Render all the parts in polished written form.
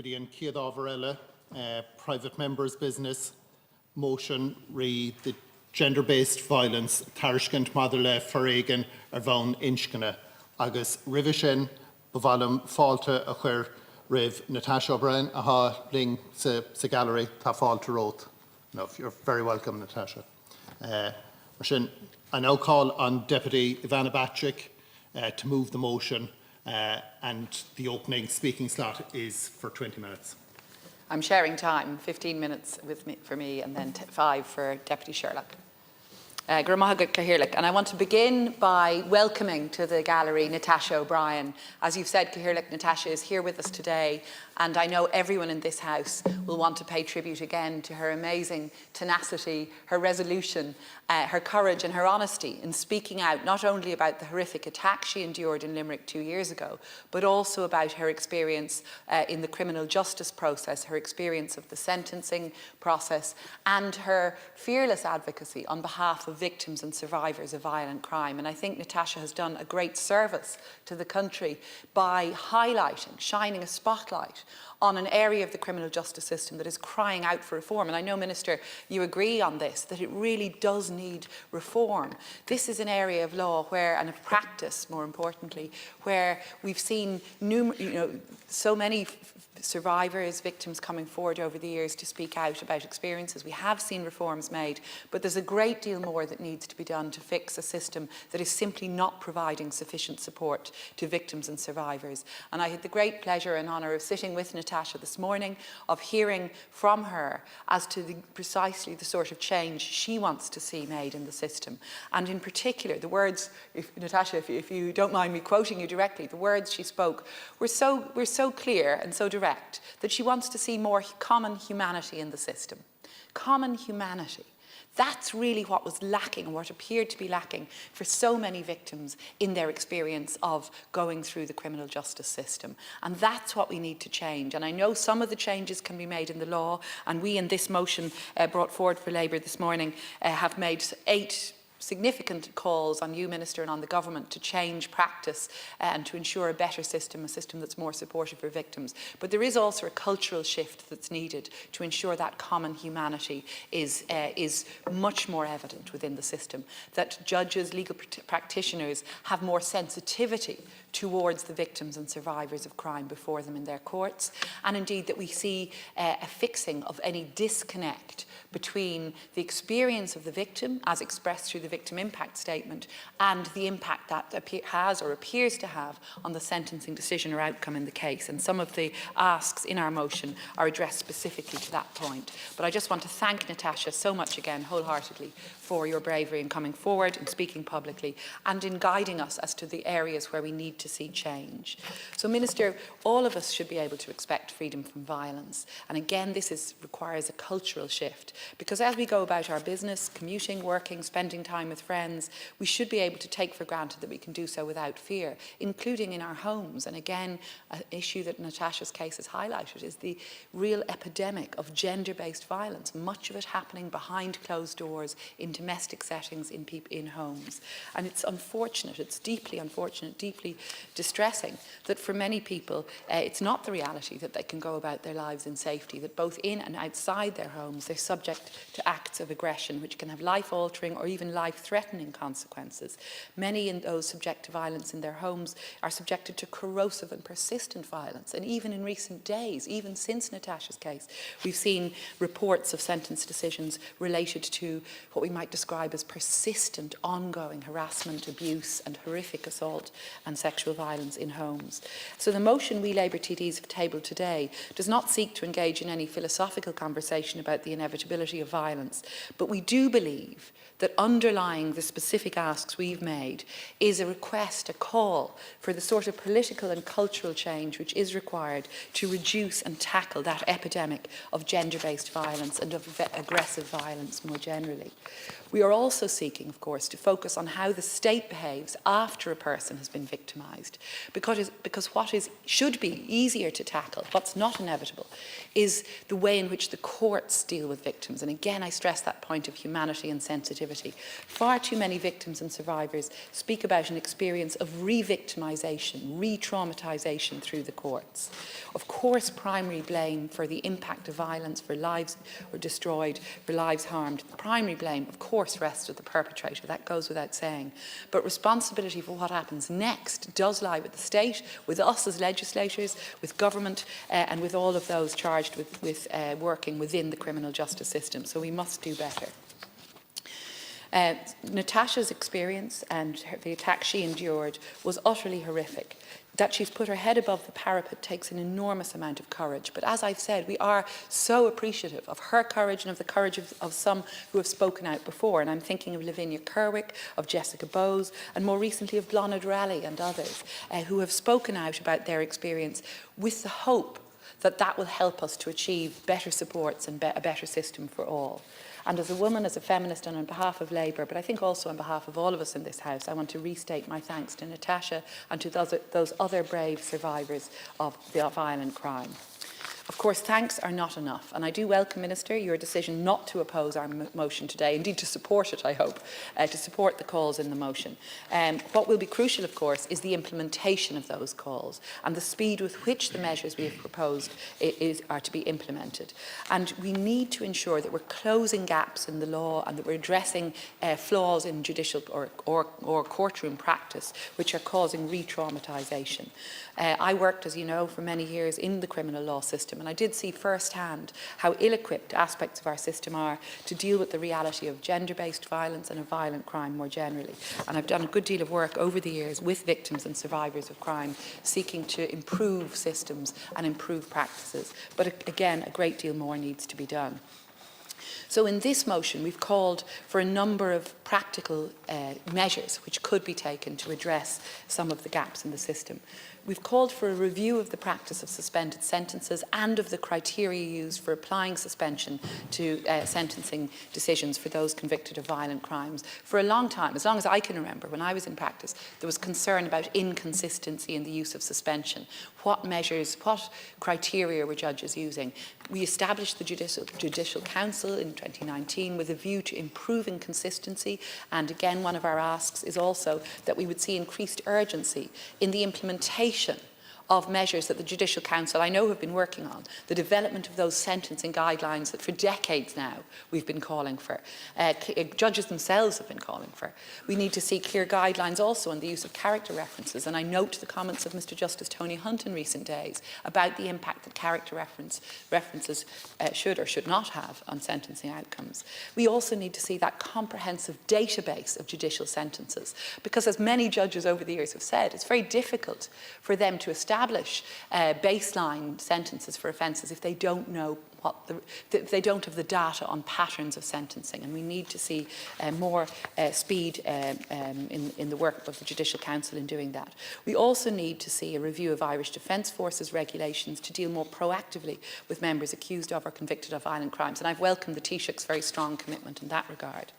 Ian Ciadá Varela, private member's business, motion re the gender-based violence tarishkant motherle farragan ar bhain inchkana agus rivishin bavalam falta a chur riv Natasha O'Brien aha ling sa gallery ta falta roth. No, you're very welcome, Natasha. I now call on Deputy Ivana Bacik to move the motion, and the opening speaking slot is for 20 minutes. I'm sharing time, 15 minutes for me and then 5 for Deputy Sherlock. And I want to begin by welcoming to the gallery Natasha O'Brien. As you've said, Cahirlik, Natasha is here with us today, and I know everyone in this house will want to pay tribute again to her amazing tenacity, her resolution, her courage and her honesty in speaking out not only about the horrific attack she endured in Limerick 2 years ago, but also about her experience in the criminal justice process, her experience of the sentencing process, and her fearless advocacy on behalf of victims and survivors of violent crime. And I think Natasha has done a great service to the country by highlighting, shining a spotlight on an area of the criminal justice system that is crying out for reform. And I know, Minister, you agree on this, that it really does need reform. This is an area of law where, and of practice more importantly, where we've seen so many survivors, victims coming forward over the years to speak out about experiences. We have seen reforms made, but there's a great deal more that needs to be done to fix a system that is simply not providing sufficient support to victims and survivors. And I had the great pleasure and honour of sitting with Natasha this morning, of hearing from her as to precisely the sort of change she wants to see made in the system. And in particular, the words, Natasha, if you don't mind me quoting you directly, the words she spoke were so clear and so direct that she wants to see more common humanity in the system. Common humanity. That's really what was lacking, and what appeared to be lacking for so many victims in their experience of going through the criminal justice system. And that's what we need to change. And I know some of the changes can be made in the law, and we in this motion brought forward for Labour this morning have made 8 significant calls on you, Minister, and on the government to change practice and to ensure a better system, a system that's more supportive for victims. But there is also a cultural shift that's needed to ensure that common humanity is much more evident within the system, that judges, legal practitioners have more sensitivity towards the victims and survivors of crime before them in their courts, and indeed that we see a fixing of any disconnect between the experience of the victim as expressed through the victim impact statement and the impact that has or appears to have on the sentencing decision or outcome in the case. And some of the asks in our motion are addressed specifically to that point. But I just want to thank Natasha so much again wholeheartedly for your bravery in coming forward and speaking publicly and in guiding us as to the areas where we need to see change. So, Minister, all of us should be able to expect freedom from violence. And again, this requires a cultural shift, because as we go about our business, commuting, working, spending time with friends, we should be able to take for granted that we can do so without fear, including in our homes. And again, an issue that Natasha's case has highlighted is the real epidemic of gender-based violence, much of it happening behind closed doors in domestic settings in homes. And it's unfortunate, it's deeply unfortunate, deeply distressing that for many people it's not the reality that they can go about their lives in safety, that both in and outside their homes they're subject to acts of aggression which can have life-altering or even life-threatening consequences. Many in those subject to violence in their homes are subjected to corrosive and persistent violence. And even in recent days, even since Natasha's case, we've seen reports of sentence decisions related to what we might describe as persistent, ongoing harassment, abuse and horrific assault and sexual violence in homes. So the motion we Labour TDs have tabled today does not seek to engage in any philosophical conversation about the inevitability of violence, but we do believe that underlying the specific asks we've made is a request, a call for the sort of political and cultural change which is required to reduce and tackle that epidemic of gender-based violence and of aggressive violence more generally. We are also seeking, of course, to focus on how the state behaves after a person has been victimised, because what should be easier to tackle, what's not inevitable, is the way in which the courts deal with victims. And again, I stress that point of humanity and sensitivity. Far too many victims and survivors speak about an experience of re-victimisation, re-traumatisation through the courts. Of course, primary blame for the impact of violence, for lives destroyed, for lives harmed, primary blame, of course, rests with the perpetrator. That goes without saying. But responsibility for what happens next does lie with the state, with us as legislators, with government, and with all of those charged with working within the criminal justice system. So we must do better. Natasha's experience and the attack she endured was utterly horrific. That she's put her head above the parapet takes an enormous amount of courage. But as I've said, we are so appreciative of her courage and of the courage of some who have spoken out before. And I'm thinking of Lavinia Kerwick, of Jessica Bowes, and more recently of Blonard Raleigh and others who have spoken out about their experience with the hope that that will help us to achieve better supports and a better system for all. And as a woman, as a feminist, and on behalf of Labour, but I think also on behalf of all of us in this House, I want to restate my thanks to Natasha and to those other brave survivors of the violent crime. Of course, thanks are not enough, and I do welcome, Minister, your decision not to oppose our motion today, indeed to support it, I hope, to support the calls in the motion. What will be crucial, of course, is the implementation of those calls and the speed with which the measures we have proposed are to be implemented. And we need to ensure that we're closing gaps in the law and that we're addressing flaws in judicial or courtroom practice which are causing re-traumatisation. I worked, as you know, for many years in the criminal law system, and I did see firsthand how ill-equipped aspects of our system are to deal with the reality of gender-based violence and of violent crime more generally. And I've done a good deal of work over the years with victims and survivors of crime, seeking to improve systems and improve practices. But again, a great deal more needs to be done. So in this motion, we've called for a number of practical measures which could be taken to address some of the gaps in the system. We've called for a review of the practice of suspended sentences and of the criteria used for applying suspension to sentencing decisions for those convicted of violent crimes. For a long time, as long as I can remember, when I was in practice, there was concern about inconsistency in the use of suspension. What measures, what criteria were judges using? We established the Judicial Council in 2019 with a view to improving consistency, and again one of our asks is also that we would see increased urgency in the implementation of measures that the Judicial Council, I know, have been working on, the development of those sentencing guidelines that for decades now we've been calling for, judges themselves have been calling for. We need to see clear guidelines also on the use of character references, and I note the comments of Mr Justice Tony Hunt in recent days about the impact that character references should or should not have on sentencing outcomes. We also need to see that comprehensive database of judicial sentences, because as many judges over the years have said, it's very difficult for them to establish baseline sentences for offences if they don't know if they don't have the data on patterns of sentencing, and we need to see more speed in the work of the Judicial Council in doing that. We also need to see a review of Irish Defence Forces regulations to deal more proactively with members accused of or convicted of violent crimes, and I've welcomed the Taoiseach's very strong commitment in that regard.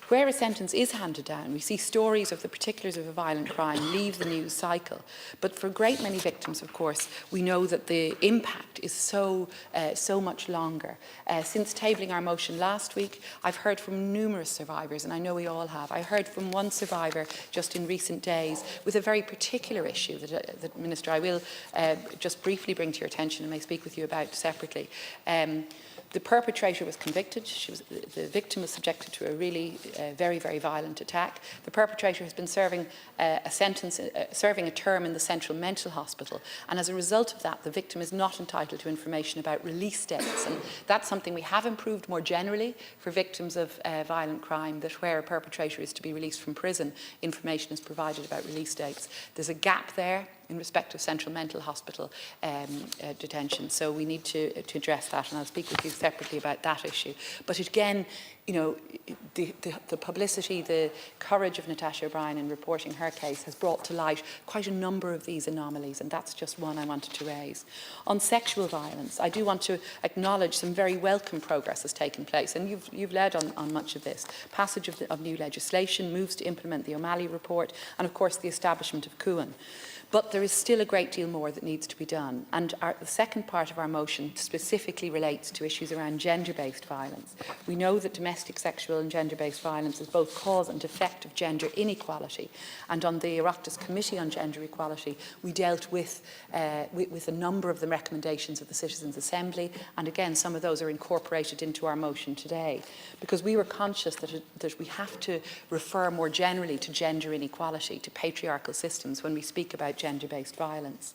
Where a sentence is handed down, we see stories of the particulars of a violent crime leave the news cycle. But for a great many victims, of course, we know that the impact is so much longer. Since tabling our motion last week, I've heard from numerous survivors, and I know we all have. I heard from one survivor just in recent days with a very particular issue that Minister, I will just briefly bring to your attention and may speak with you about separately. The perpetrator was convicted. The victim was subjected to a really very, very violent attack. The perpetrator has been serving serving a term in the Central Mental Hospital, and as a result of that, the victim is not entitled to information about release dates. And that's something we have improved more generally for victims of violent crime, that where a perpetrator is to be released from prison, information is provided about release dates. There's a gap there. in respect of Central Mental Hospital detention. So we need to address that, and I'll speak with you separately about that issue. But again, you know, the publicity, the courage of Natasha O'Brien in reporting her case has brought to light quite a number of these anomalies, and that's just one I wanted to raise. On sexual violence, I do want to acknowledge some very welcome progress has taken place, and you've led on much of this. Passage of new legislation, moves to implement the O'Malley report, and of course the establishment of CUAN. But there is still a great deal more that needs to be done. And the second part of our motion specifically relates to issues around gender-based violence. We know that domestic, sexual and gender-based violence is both cause and effect of gender inequality. And on the Oireachtas Committee on Gender Equality, we dealt with a number of the recommendations of the Citizens' Assembly. And again, some of those are incorporated into our motion today. Because we were conscious that we have to refer more generally to gender inequality, to patriarchal systems when we speak about gender-based violence.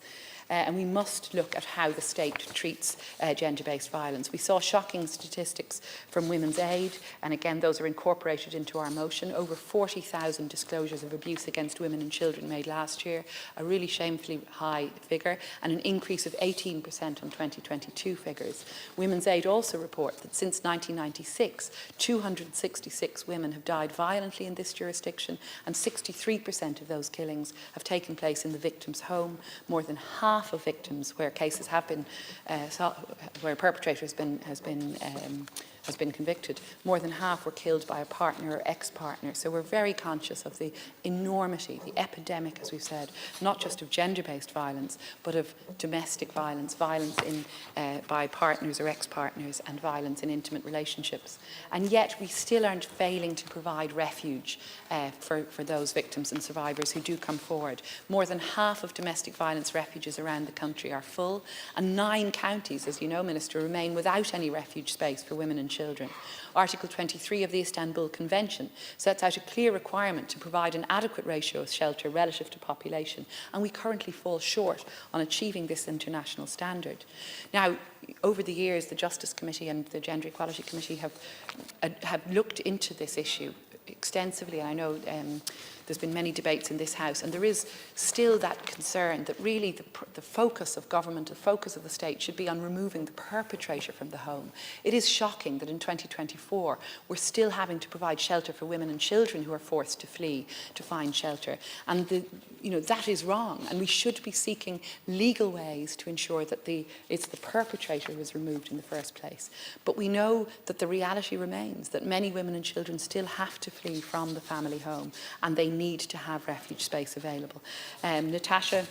And we must look at how the state treats gender-based violence. We saw shocking statistics from Women's Aid, and again, those are incorporated into our motion. Over 40,000 disclosures of abuse against women and children made last year, a really shamefully high figure, and an increase of 18% on 2022 figures. Women's Aid also report that since 1996, 266 women have died violently in this jurisdiction, and 63% of those killings have taken place in the victim's home. More than half of victims where cases have been, where a perpetrator has been convicted, more than half were killed by a partner or ex-partner. So we're very conscious of the enormity, the epidemic, as we've said, not just of gender-based violence, but of domestic violence, violence by partners or ex-partners, and violence in intimate relationships. And yet we still aren't failing to provide refuge for those victims and survivors who do come forward. More than half of domestic violence refuges around the country are full, and 9 counties, as you know, Minister, remain without any refuge space for women and children. Article 23 of the Istanbul Convention sets out a clear requirement to provide an adequate ratio of shelter relative to population, and we currently fall short on achieving this international standard. Now, over the years, the Justice Committee and the Gender Equality Committee have looked into this issue extensively. I know there's been many debates in this House, and there is still that concern that really the focus of government, the focus of the state should be on removing the perpetrator from the home. It is shocking that in 2024 we're still having to provide shelter for women and children who are forced to flee to find shelter, and that is wrong, and we should be seeking legal ways to ensure that it's the perpetrator who is removed in the first place. But we know that the reality remains that many women and children still have to flee from the family home, and they need to have refuge space available. Natasha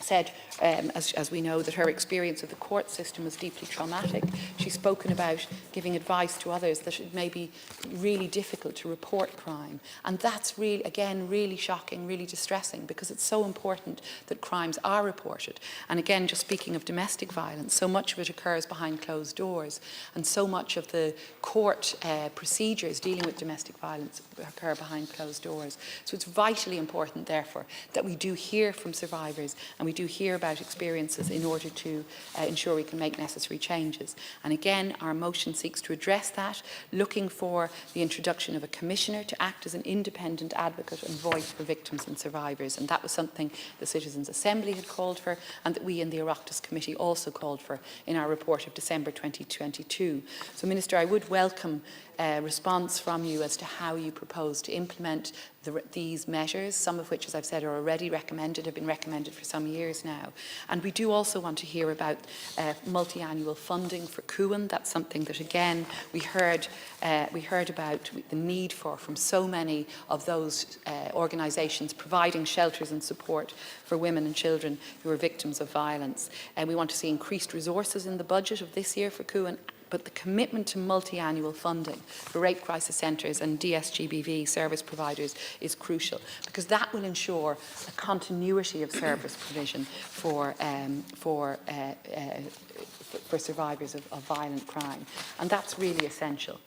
said, as we know, that her experience of the court system was deeply traumatic. She's spoken about giving advice to others that it may be really difficult to report crime. And that's really, again, really shocking, really distressing, because it's so important that crimes are reported. And again, just speaking of domestic violence, so much of it occurs behind closed doors, and so much of the court procedures dealing with domestic violence occur behind closed doors. So it's vitally important, therefore, that we do hear from survivors, and we do hear about experiences in order to ensure we can make necessary changes. And again, our motion seeks to address that, looking for the introduction of a commissioner to act as an independent advocate and voice for victims and survivors. And that was something the Citizens' Assembly had called for, and that we in the Oireachtas Committee also called for in our report of December 2022. So, Minister, I would welcome a response from you as to how you propose to implement these measures, some of which, as I've said, are already recommended, have been recommended for some years now. And we do also want to hear about multi-annual funding for CUAN. That's something that, again, we heard about the need for from so many of those organisations providing shelters and support for women and children who are victims of violence. And we want to see increased resources in the budget of this year for CUAN, but the commitment to multi-annual funding for rape crisis centres and DSGBV service providers is crucial, because that will ensure a continuity of service provision for survivors of violent crime, and that's really essential.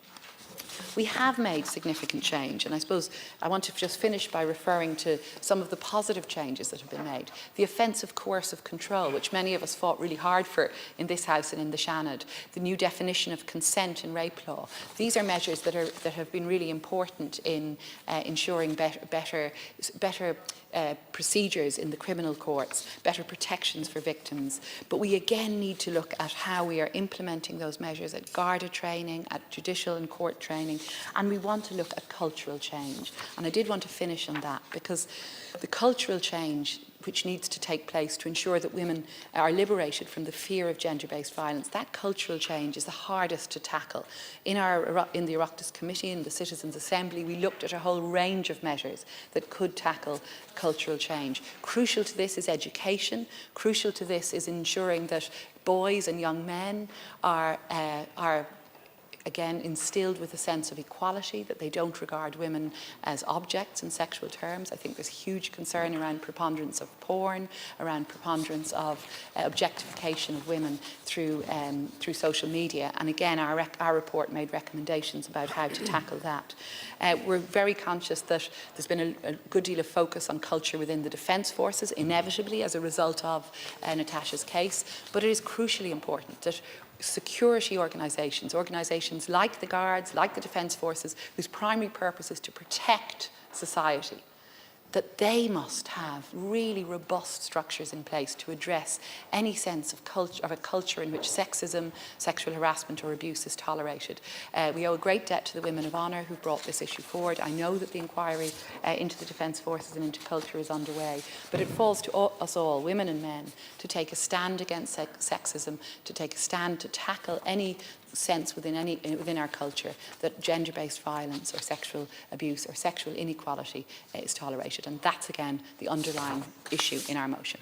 We have made significant change, and I suppose I want to just finish by referring to some of the positive changes that have been made. The offensive coercive control, which many of us fought really hard for in this House and in the Seanad, the new definition of consent in rape law. These are measures that have been really important in ensuring better procedures in the criminal courts, better protections for victims. But we again need to look at how we are implementing those measures at Garda training, at judicial and court training, and we want to look at cultural change. And I did want to finish on that, because the cultural change which needs to take place to ensure that women are liberated from the fear of gender-based violence, that cultural change is the hardest to tackle. In the Oireachtas Committee, in the Citizens' Assembly, we looked at a whole range of measures that could tackle cultural change. Crucial to this is education. Crucial to this is ensuring that boys and young men are again instilled with a sense of equality, that they don't regard women as objects in sexual terms. I think there's huge concern around preponderance of porn, around preponderance of objectification of women through social media. And again, our report made recommendations about how to tackle that. We're very conscious that there's been a good deal of focus on culture within the Defence Forces, inevitably as a result of Natasha's case, but it is crucially important that security organisations like the Guards, like the Defence Forces, whose primary purpose is to protect society, that they must have really robust structures in place to address any sense of a culture in which sexism, sexual harassment or abuse is tolerated. We owe a great debt to the women of honour who brought this issue forward. I know that the inquiry into the Defence Forces and into culture is underway, but it falls to us all, women and men, to take a stand against sexism, to take a stand to tackle any sense within our culture that gender-based violence or sexual abuse or sexual inequality is tolerated. And that's, again, the underlying issue in our motion.